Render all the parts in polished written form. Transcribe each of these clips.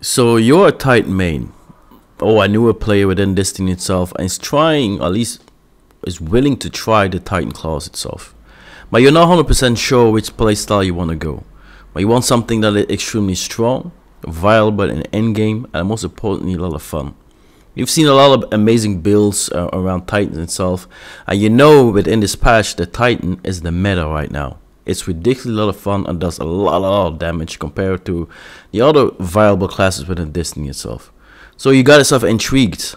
So you're a Titan main, or a newer player within Destiny itself, and is trying, at least is willing to try the Titan class itself. But you're not 100% sure which playstyle you want to go. But you want something that is extremely strong, viable in endgame, and most importantly, a lot of fun. You've seen a lot of amazing builds around Titan itself, and you know within this patch the Titan is the meta right now. It's ridiculously a lot of fun and does a lot of damage compared to the other viable classes within Destiny itself. So you got yourself intrigued.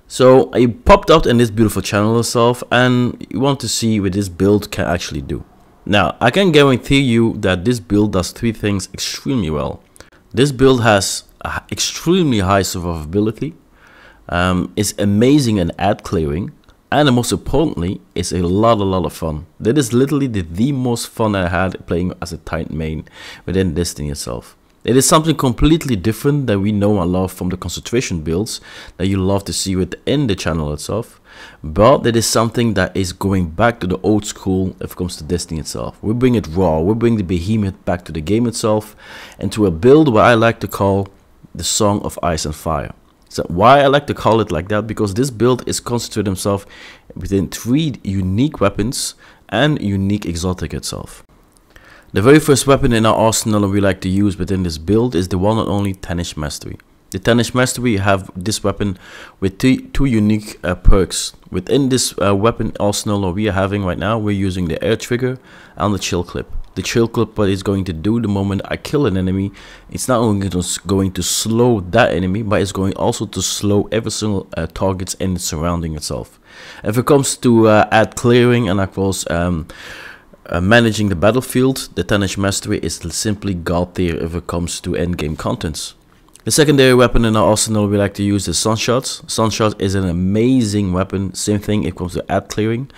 So you popped out in this beautiful channel itself, and you want to see what this build can actually do. Now, I can guarantee you that this build does three things extremely well. This build has extremely high survivability, is amazing in ad clearing, and most importantly, it's a lot of fun. That is literally the most fun I had playing as a Titan main within Destiny itself. It is something completely different that we know and love from the concentration builds that you love to see within the channel itself. But it is something that is going back to the old school if it comes to Destiny itself. We bring it raw, we bring the behemoth back to the game itself, and to a build what I like to call the Song of Ice and Fire. So why I like to call it like that, because this build is concentrated himself within three unique weapons and unique exotic itself. The very first weapon in our arsenal we like to use within this build is the one and only Tanish Mastery. The Tanish Mastery, you have this weapon with two unique perks. Within this weapon arsenal we are having right now, we're using the air trigger and the chill clip. The chill clip, what it's going to do the moment I kill an enemy, it's not only going to slow that enemy, but it's going also to slow every single targets in the surrounding itself. If it comes to ad clearing and of course managing the battlefield, the Tanish Mastery is simply god tier if it comes to endgame contents. The secondary weapon in our arsenal we like to use is Sunshots. Sunshot is an amazing weapon, same thing it comes to ad clearing.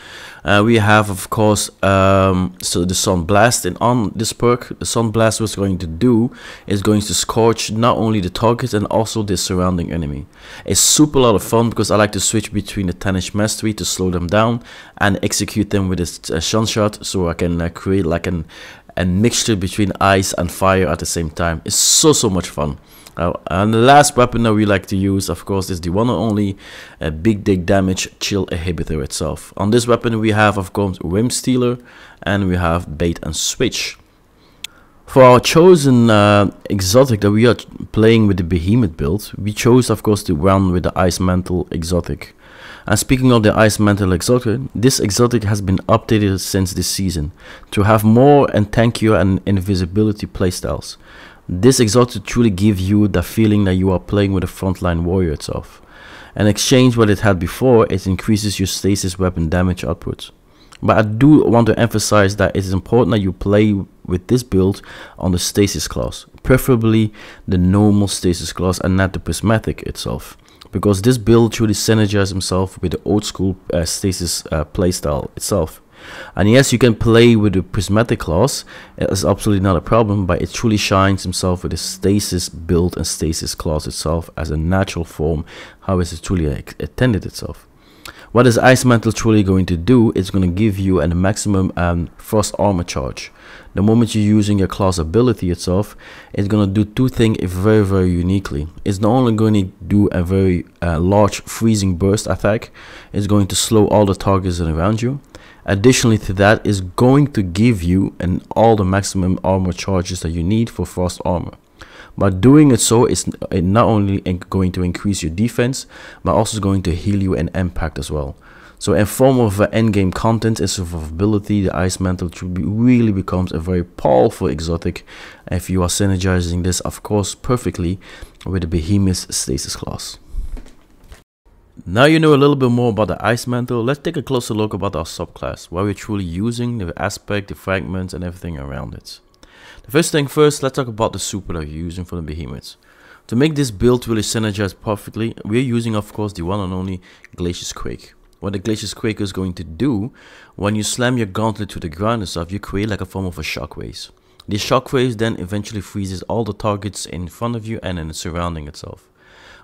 We have of course so the Sun Blast, and on this perk the Sun Blast what's going to do is going to scorch not only the target and also the surrounding enemy. It's super lot of fun because I like to switch between the Tanish Mastery to slow them down and execute them with a Sunshot, so I can create like a mixture between ice and fire at the same time. It's so much fun. And the last weapon that we like to use, of course, is the one and only big dig damage chill inhibitor itself. On this weapon we have of course Whim Stealer, and we have Bait and Switch. For our chosen exotic that we are playing with the Behemoth build, we chose of course to run with the Ice Mantle exotic. And speaking of the Ice Mantle exotic, this exotic has been updated since this season to have more and tankier and invisibility playstyles. This exotic truly gives you the feeling that you are playing with a frontline warrior itself. In exchange what it had before, it increases your stasis weapon damage output. But I do want to emphasize that it is important that you play with this build on the stasis class, preferably the normal stasis class and not the prismatic itself, because this build truly synergizes himself with the old school stasis playstyle itself. And yes, you can play with the prismatic class, it's absolutely not a problem, but it truly shines himself with the stasis build and stasis class itself as a natural form, how is it truly attended itself. What is Ice Mantle truly going to do is going to give you a maximum frost armor charge. The moment you're using your class ability itself, it's going to do two things very uniquely. It's not only going to do a very large freezing burst attack, it's going to slow all the targets around you. Additionally to that, is going to give you all the maximum armor charges that you need for frost armor. By doing it so, it's not only going to increase your defense, but also going to heal you and impact as well. So in form of endgame content and survivability, the Ice Mantle really becomes a very powerful exotic if you are synergizing this of course perfectly with the Behemoth stasis class. Now you know a little bit more about the Ice Mantle, let's take a closer look about our subclass, what we're truly using, the aspect, the fragments and everything around it. The first thing first, let's talk about the super that you're using for the Behemoths. To make this build really synergize perfectly, we're using of course the one and only Glacial Quake. What the Glacial Quake is going to do, when you slam your gauntlet to the ground and stuff, you create like a form of a shockwave. This shockwave then eventually freezes all the targets in front of you and in the surrounding itself.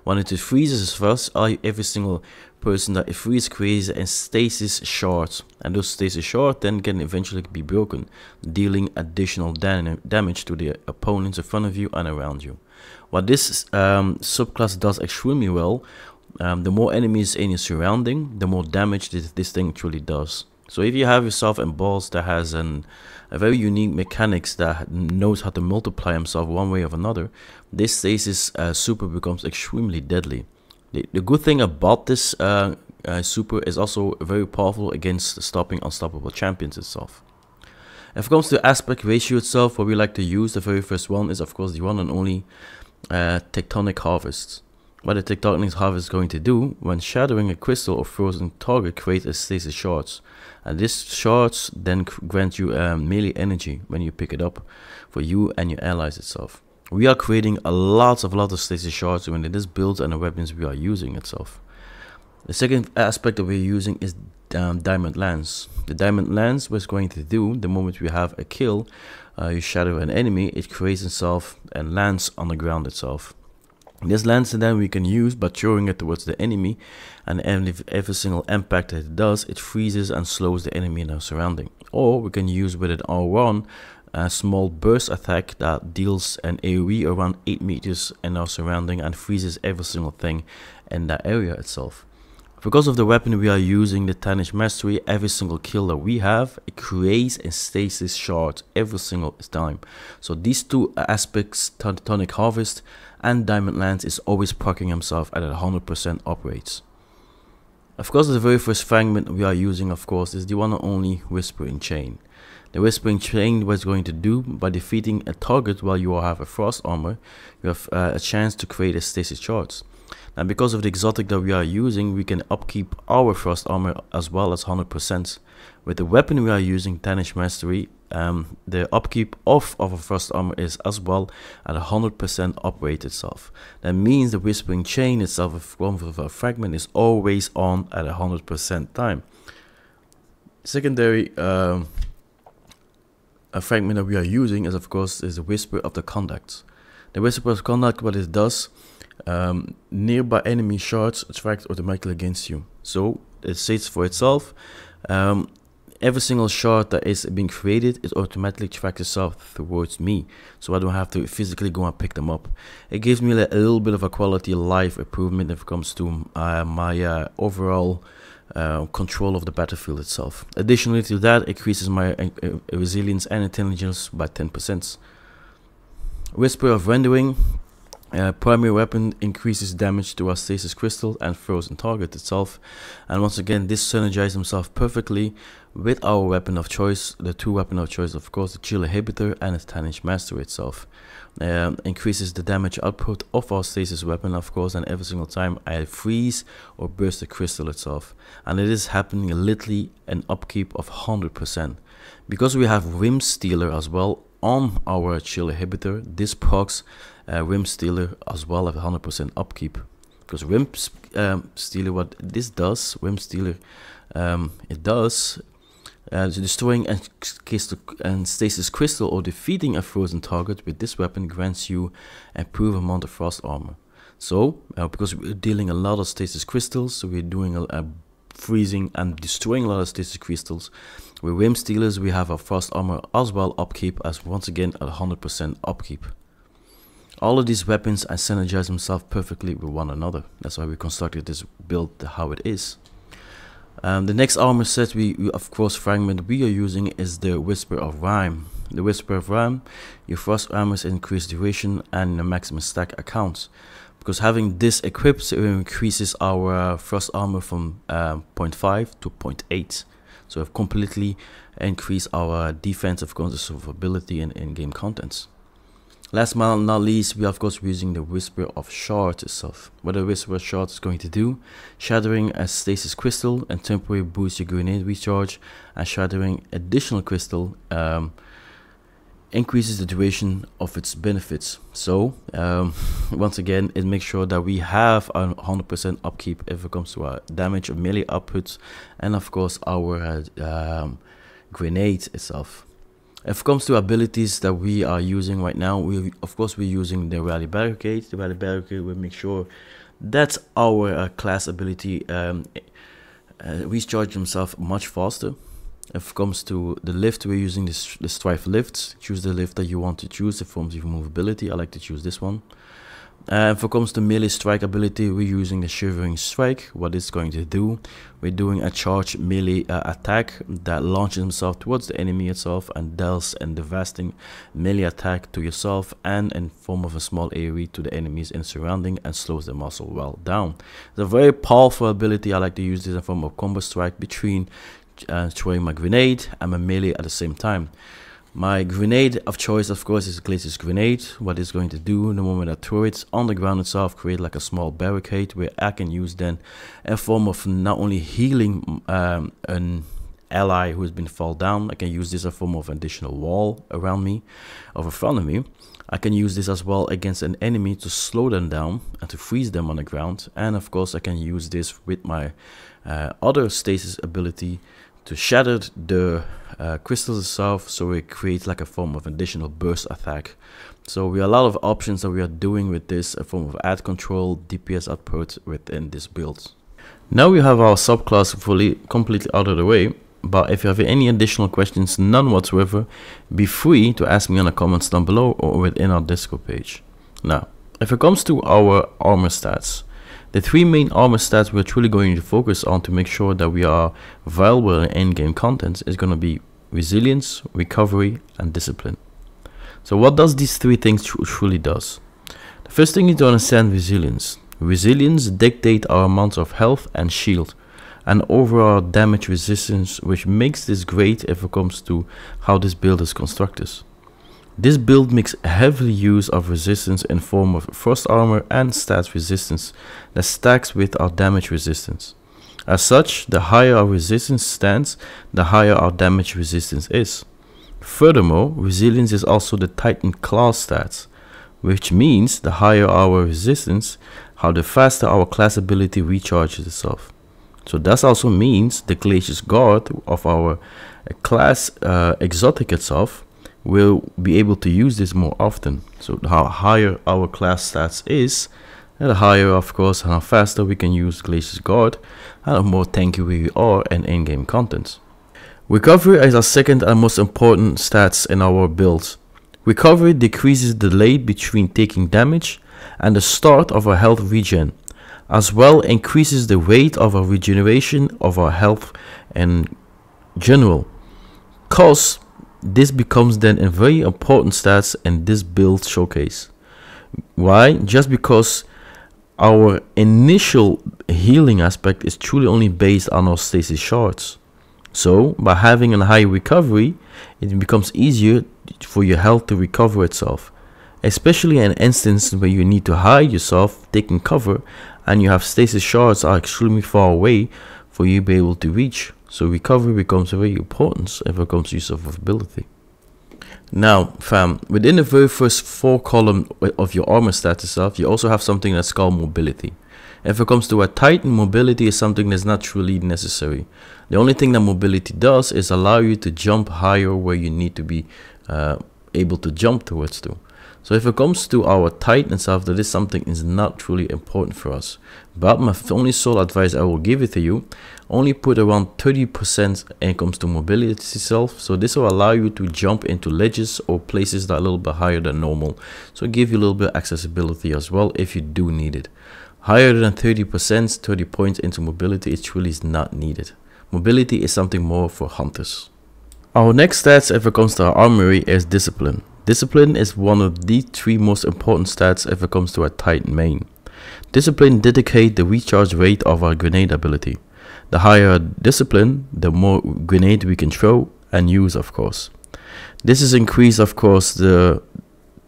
When it freezes first, every single person that it freezes creates a stasis shard, and those stasis shards then can eventually be broken, dealing additional damage to the opponents in front of you and around you. What this subclass does extremely well, the more enemies in your surrounding, the more damage this thing truly does. So if you have yourself a boss that has a very unique mechanics that knows how to multiply himself one way or another, this Stasis Super becomes extremely deadly. The good thing about this Super is also very powerful against stopping unstoppable champions itself. If it comes to aspect ratio itself, what we like to use, the very first one is of course the one and only Tectonic Harvest. What the Tectonic Harvest is going to do, when shattering a crystal or frozen target, create a stasis shards. And this shards then grant you melee energy when you pick it up for you and your allies itself. We are creating a lot of stasis shards when it is built and the weapons we are using itself. The second aspect that we're using is Diamond Lance. The Diamond Lance, what's going to do, the moment we have a kill, you shatter an enemy, it creates itself and lands on the ground itself. This lance then we can use by throwing it towards the enemy, and every single impact that it does, it freezes and slows the enemy in our surrounding. Or we can use with an R1 a small burst attack that deals an AoE around 8 meters in our surrounding and freezes every single thing in that area itself. Because of the weapon we are using, the Tarnished Mastery, every single kill that we have, it creates a stasis shard every single time. So these two aspects, Tectonic Harvest and Diamond Lance, is always proccing himself at 100% up rates. Of course, the very first fragment we are using, of course, is the one and only Whispering Chain. The Whispering Chain, what it's going to do, by defeating a target while you have a Frost Armor, you have a chance to create a stasis shards. And because of the exotic that we are using, we can upkeep our Frost Armor as well as 100%. With the weapon we are using, Tarnished Mastery, the upkeep of our Frost Armor is as well at 100% up rate itself. That means the Whispering Chain itself, if one of a fragment, is always on at 100% time. Secondary a fragment that we are using is of course the Whisper of the Conduct. The Whisper of Conduct, what it does, nearby enemy shards attract automatically against you. So it states for itself, every single shard that is being created, it automatically tracks itself towards me, so I don't have to physically go and pick them up. It gives me a little bit of a quality of life improvement if it comes to my overall control of the battlefield itself. Additionally to that, it increases my resilience and intelligence by 10%. Whisper of Rendering, primary weapon, increases damage to our Stasis Crystal and frozen target itself. And once again, this synergizes himself perfectly with our weapon of choice, the two weapons of choice, of course, the Chill Inhibitor and the Tarnished Master itself. Increases the damage output of our Stasis weapon, of course, and every single time I freeze or burst the crystal itself. And it is happening literally an upkeep of 100%. Because we have Rim Stealer as well on our Chill Inhibitor, this procs Rim Stealer as well at 100% upkeep. Because Rim Stealer, what this does, Rim Stealer, it does destroying and Stasis Crystal or defeating a frozen target with this weapon grants you an improved amount of Frost Armor. So because we're dealing a lot of Stasis Crystals, so we're doing a freezing and destroying a lot of Stasis Crystals. With Rim Stealers, we have a Frost Armor as well upkeep, as once again at 100% upkeep. All of these weapons synergize themselves perfectly with one another. That's why we constructed this build how it is. The next armor set we of course fragment we are using is the Whisper of Rime. The Whisper of Rime, your Frost Armor's increased duration and the maximum stack accounts. Because having this equipped, it increases our Frost Armor from 0.5 to 0.8. So we've completely increased our defensive survivability and in-game contents. Last but not least, we are of course using the Whisper of Shards itself. What the Whisper of Shards is going to do, shattering a Stasis Crystal and temporarily boost your grenade recharge, and shattering additional crystal increases the duration of its benefits. So once again, it makes sure that we have a 100% upkeep if it comes to our damage of melee outputs, and of course our grenade itself. If it comes to abilities that we are using right now, we're using the Rally Barricade. The Rally Barricade will make sure that our class ability recharge himself much faster. If it comes to the lift, we're using the Strife Lift. Choose the lift that you want to choose. It forms your movability. I like to choose this one. If it comes to melee strike ability, we're using the Shivering Strike. What it's going to do, we're doing a charged melee attack that launches himself towards the enemy itself and deals a devastating melee attack to yourself and in form of a small AoE to the enemies in surrounding and slows them also well down. It's a very powerful ability. I like to use this in form of combo strike between throwing my grenade and my melee at the same time. My grenade of choice, of course, is Glacial Grenade. What it's going to do, the moment I throw it on the ground itself, create like a small barricade where I can use then a form of not only healing an ally who has been fall down. I can use this as a form of additional wall around me, or in front of me. I can use this as well against an enemy to slow them down and to freeze them on the ground. And of course, I can use this with my other stasis ability to shatter the crystals itself, so it creates like a form of additional burst attack. So we have a lot of options that we are doing with this, a form of ad control, DPS output within this build. Now we have our subclass completely out of the way, but if you have any additional questions, none whatsoever, be free to ask me in the comments down below or within our Discord page. Now, if it comes to our armor stats, the three main armor stats we're truly going to focus on to make sure that we are viable in endgame content is going to be resilience, recovery, and discipline. So what does these three things truly does? The first thing is to understand resilience. Resilience dictates our amounts of health and shield and overall damage resistance, which makes this great if it comes to how this build is constructed. This build makes heavily use of resistance in form of frost armor and stats resistance that stacks with our damage resistance. As such, the higher our resistance stands, the higher our damage resistance is. Furthermore, resilience is also the Titan class stats, which means the higher our resistance, the faster our class ability recharges itself. So that also means the Glacial Guard of our class exotic itself will be able to use this more often. So how higher our class stats is, and the higher, of course, how faster we can use Glacial Guard, and the more tanky we are in in-game content. Recovery is our second and most important stats in our build. Recovery decreases the delay between taking damage and the start of our health regen, as well increases the rate of our regeneration of our health in general. Cause this becomes then a very important stats in this build showcase. Why? Just because our initial healing aspect is truly only based on our stasis shards. So by having a high recovery, it becomes easier for your health to recover itself, especially in instances where you need to hide yourself, taking cover, and you have stasis shards are extremely far away for you to be able to reach. So recovery becomes very important if it comes to use of ability. Now fam, within the very first 4 column of your armor stats itself, you also have something that's called mobility. If it comes to a Titan, mobility is something that's not truly necessary. The only thing that mobility does is allow you to jump higher where you need to be able to jump towards to. So if it comes to our Titan itself, that is something is not truly important for us. But my only sole advice I will give it to you, only put around 30% when it comes to mobility itself. So this will allow you to jump into ledges or places that are a little bit higher than normal. So give you a little bit of accessibility as well if you do need it. Higher than 30%, 30 points into mobility, it truly is not needed. Mobility is something more for hunters. Our next stats if it comes to our armory is discipline. Discipline is one of the 3 most important stats if it comes to a Titan main. Discipline dedicates the recharge rate of our grenade ability. The higher discipline, the more grenade we can throw and use, of course. This is increased, of course,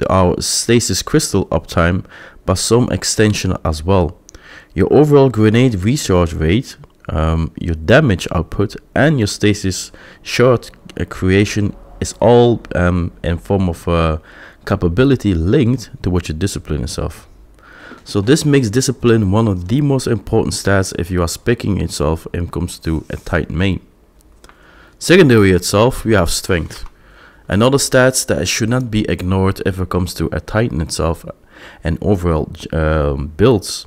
our Stasis Crystal uptime by some extension as well. Your overall grenade recharge rate, your damage output, and your stasis shard creation is all in form of capability linked to what your discipline itself. So this makes discipline one of the most important stats if you are speccing itself when it comes to a Titan main. Secondary itself, we have strength. Another stats that should not be ignored if it comes to a Titan itself and overall builds.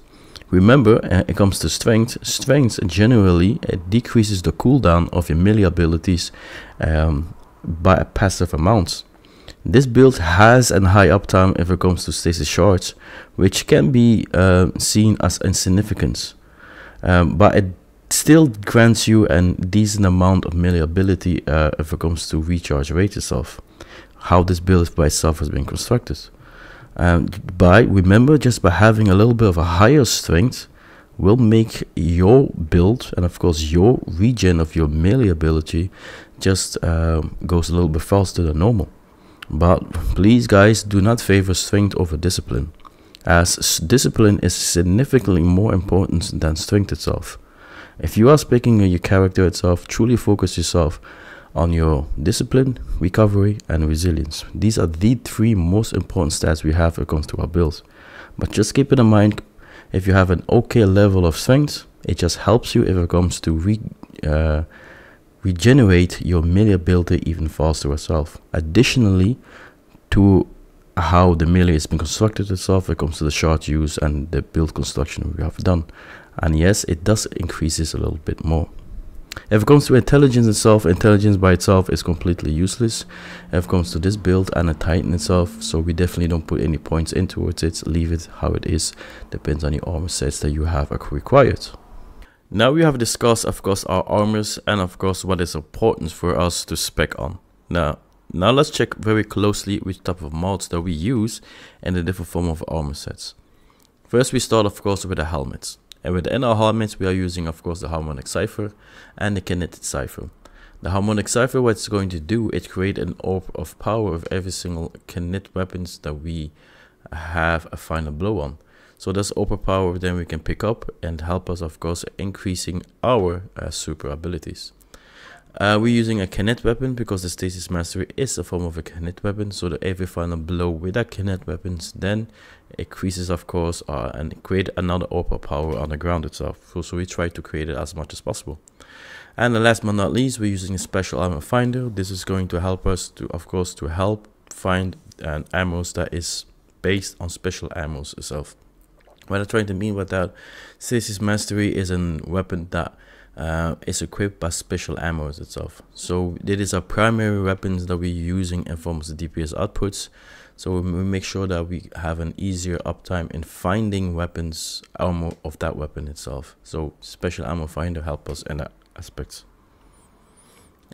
Remember, when it comes to strength generally it decreases the cooldown of your melee abilities by a passive amount. This build has a high uptime if it comes to stasis shards, which can be seen as insignificant, but it still grants you a decent amount of melee ability if it comes to recharge rate itself. How this build by itself has been constructed. Remember, just by having a little bit of a higher strength will make your build, and of course your regen of your melee ability, just goes a little bit faster than normal. But please guys, do not favor strength over discipline, as discipline is significantly more important than strength itself. If you are speaking of your character itself, truly focus yourself on your discipline, recovery, and resilience. These are the 3 most important stats we have when it comes to our builds. But just keep it in mind, if you have an okay level of strength, it just helps you if it comes to regenerate your melee ability even faster itself. Additionally to how the melee has been constructed itself, when it comes to the shard use and the build construction we have done. And yes, it does increases a little bit more. If it comes to intelligence itself, intelligence by itself is completely useless if it comes to this build and a Titan itself, so we definitely don't put any points in towards it. Leave it how it is, depends on the armor sets that you have required. Now we have discussed, of course, our armors and of course what is important for us to spec on. Now let's check very closely which type of mods that we use in the different form of armor sets. First we start of course with the helmets. And within our helmets, we are using, of course, the Harmonic Cipher and the Kinetic Cipher. The Harmonic Cipher, what it's going to do, it create an orb of power of every single kinetic weapons that we have a final blow on. So this orb of power then we can pick up and help us, of course, increasing our super abilities. We're using a kinetic weapon because the Stasis Mastery is a form of a kinetic weapon, so that every final blow with that kinetic weapons then increases, of course, and create another orb of power on the ground itself. So we try to create it as much as possible. And last but not least, we're using a special armor finder. This is going to help us to, of course, to help find an ammo that is based on special ammo itself. What I'm trying to mean by that, Stasis Mastery is a weapon that is equipped by special ammo itself. So it is our primary weapons that we're using in forms of DPS outputs. So we make sure that we have an easier uptime in finding weapons ammo of that weapon itself. So special ammo finder help us in that aspect.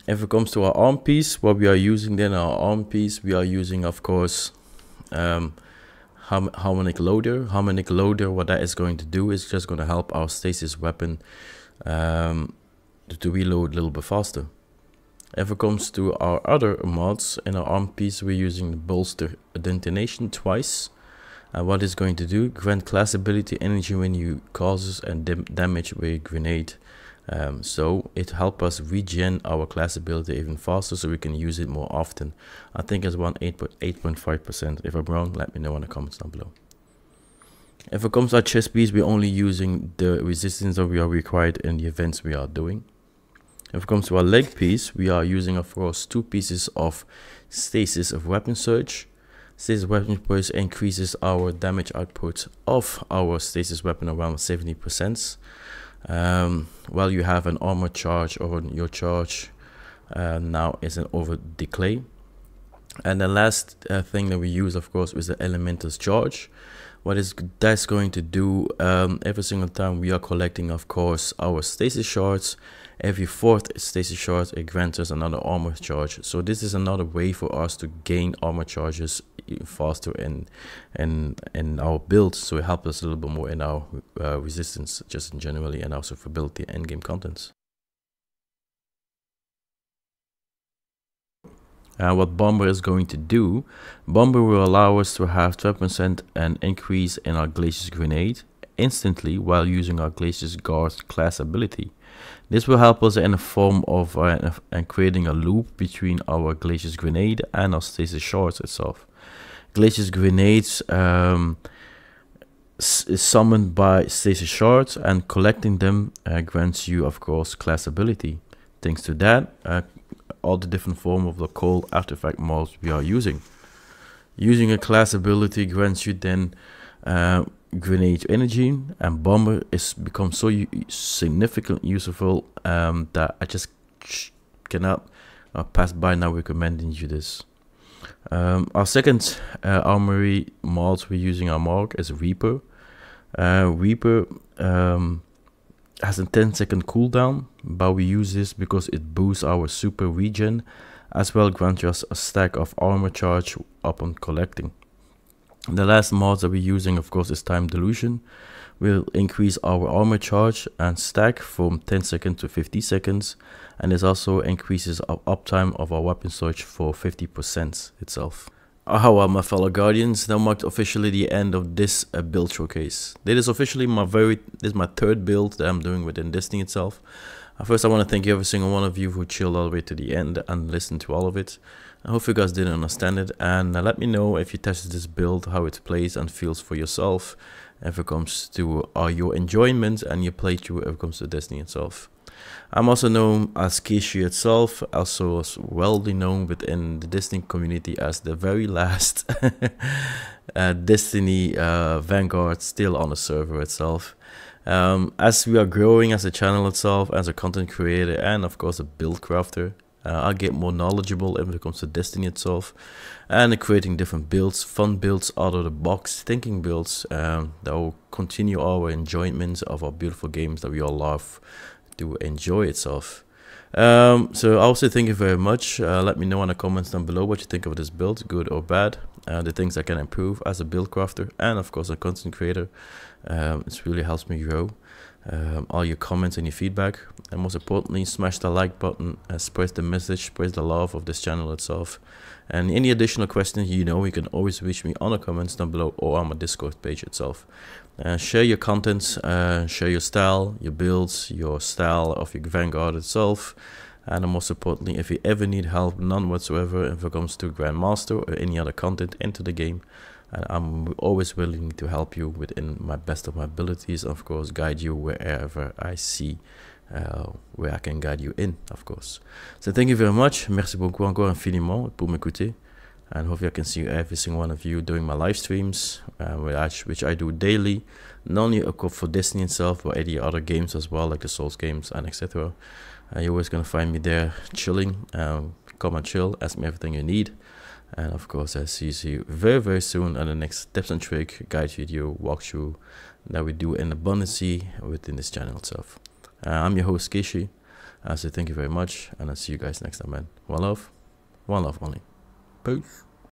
If it comes to our arm piece, what we are using then, our arm piece, we are using, of course, harmonic loader. Harmonic loader, what that is going to do is just going to help our stasis weapon to reload a little bit faster. If it comes to our other mods, in our arm piece we're using the bolster detonation twice, and what it's going to do, grant class ability energy when you causes and damage with a grenade. So it helps us regen our class ability even faster, so we can use it more often. I think it's around 8.5%. If I'm wrong, let me know in the comments down below. If it comes to our chest piece, we're only using the resistance that we are required in the events we are doing. If it comes to our leg piece, we are using, of course, 2 pieces of stasis of weapon surge. Stasis weapon surge increases our damage output of our stasis weapon around 70%. While you have an armor charge, or your charge now is an over decay. And the last thing that we use, of course, is the elemental's charge. What is that's going to do, every single time we are collecting, of course, our stasis shards, every 4th stasis shard, it grants us another armor charge. So this is another way for us to gain armor charges faster in our build, so it helps us a little bit more in our resistance just in generally, and also for ability and game contents. What Bomber is going to do, Bomber will allow us to have 12% an increase in our Glacial Grenade instantly while using our Glacial Guard class ability. This will help us in the form of creating a loop between our Glacial Grenade and our Stasis Shards itself. Glacial Grenades is summoned by Stasis Shards, and collecting them grants you, of course, class ability. Thanks to that, all the different form of the cold artifact mods we are using. Using a class ability grants you then grenade energy, and Bomber is become so significantly useful that I just cannot pass by now recommending you this. Our second armory mod we're using Armour is Reaper. Reaper has a 10-second cooldown, but we use this because it boosts our super regen, as well grants us a stack of armor charge upon collecting. The last mod that we're using, of course, is Time Dilution. Will increase our armor charge and stack from 10 seconds to 50 seconds, and this also increases our uptime of our weapon storage for 50% itself. Well, my fellow guardians, that marked officially the end of this build showcase. This is my third build that I'm doing within Destiny itself. First, I want to thank every single one of you who chilled all the way to the end and listened to all of it. I hope you guys did understand it, and let me know if you tested this build, how it plays and feels for yourself if it comes to your enjoyment and your playthrough if it comes to Destiny itself. I'm also known as Kishi itself, also widely known within the Destiny community as the very last Destiny Vanguard still on the server itself. As we are growing as a channel itself, as a content creator, and of course a build crafter, I'll get more knowledgeable if it comes to Destiny itself, and creating different builds, fun builds, out of the box thinking builds that will continue our enjoyment of our beautiful games that we all love to enjoy itself. So I'll say thank you very much. Let me know in the comments down below what you think of this build, good or bad, the things I can improve as a build crafter and of course a content creator. It really helps me grow. All your comments and your feedback, and most importantly, smash the like button, spread the message, spread the love of this channel itself. And any additional questions, you can always reach me on the comments down below or on my Discord page itself. Share your contents, share your style, your builds, your style of your Vanguard itself. And most importantly, if you ever need help, none whatsoever, if it comes to Grandmaster or any other content into the game, I'm always willing to help you within my best of my abilities, of course, guide you wherever I see where I can guide you in, of course. So thank you very much. Merci beaucoup encore infiniment pour m'écouter. And hopefully I can see every single one of you during my live streams, which I do daily, not only for Destiny itself, but any other games as well, like the Souls games and etc. You're always going to find me there chilling. Come and chill, ask me everything you need. And of course, I see you very, very soon on the next tips and trick guide video walkthrough that we do in abundance within this channel itself. I'm your host, Kishi. So thank you very much, and I'll see you guys next time, man. One love only. Peace.